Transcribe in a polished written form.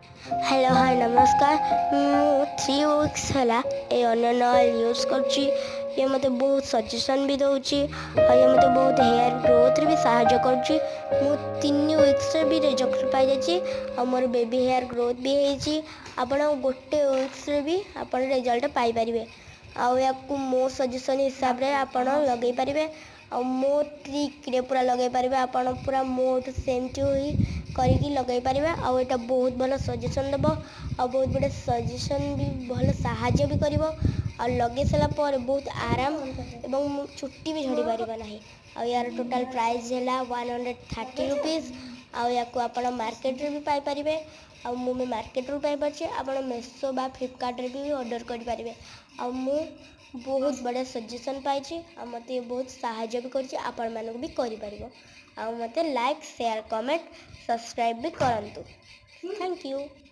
Hello hi नमस्कार। ମୁଁ 3 weeks ହେଲା ଏ ଅନିଅନ୍ ଅଏଲ୍ ୟୁଜ୍ କରୁଛି। ଇଏ ମୋତେ ବହୁତ ସଜେସନ୍ ବି ଦେଉଛି ଆଉ ଇଏ ମୋତେ ବହୁତ ହେୟାର୍ ଗ୍ରୋଥରେ ବି ସାହାଯ୍ୟ କରୁଛି। ମୁଁ 3 वीक्सରେ ବି ରେଜଲ୍ଟ ପାଇଯାଇଛି ଆଉ ମୋର ବେବି ହେୟାର୍ ଗ୍ରୋଥ୍ ବି ହେଇଛି। ଆପଣ 1 वीक्सରେ ବି ଆପଣ ରେଜଲ୍ଟ ପାଇପାରିବେ। ଆଉ ୟାକୁ ମୋ ସଜେସନ୍ ହିସାବରେ ଆପଣ ଲଗାଇ ପାରିବେ ଆଉ ମୋ ଟ୍ରିକ୍ରେ ପୁରା ଲଗାଇ ପାରିବେ। ଆପଣ ପୁରା ମୋଠୁ ସେମିତି ହୋଇ କରିକି ଲଗାଇ ପାରିବେ ଆଉ ଏଇଟା ବହୁତ ଭଲ ସଜେସନ୍ ଦେବ ଆଉ ବହୁତ ବଢ଼ିଆ ସଜେସନ୍ ବି ଭଲ ସାହାଯ୍ୟ ବି କରିବ ଆଉ ଲଗାଇ ସାରିଲା ପରେ ବହୁତ ଆରାମ ଏବଂ ଚୁଟି ବି ଝଡ଼ି ପାରିବ ନାହିଁ। ଆଉ ୟାର ଟୋଟାଲ୍ ପ୍ରାଇସ୍ ହେଲା 130 रुपीज़। ଆଉ ୟାକୁ ଆପଣ ମାର୍କେଟରେ ବି ପାଇପାରିବେ ଆଉ ମୁଁ ବି ମାର୍କେଟରୁ ପାଇପାରୁଛି। ଆପଣ ମେସୋ ବା ଫ୍ଲିପକାର୍ଟରେ ବି ଅର୍ଡ଼ର କରିପାରିବେ। ଆଉ ମୁଁ ବହୁତ ବଢ଼ିଆ ସଜେସନ୍ ପାଇଛି ଆଉ ମୋତେ ବହୁତ ସାହାଯ୍ୟ ବି କରିଛି। ଆପଣମାନଙ୍କୁ ବି କରିପାରିବ ଆଉ ମୋତେ ଲାଇକ୍ ସେୟାର କମେଣ୍ଟ ସବସ୍କ୍ରାଇବ୍ ବି କରନ୍ତୁ। Thank you.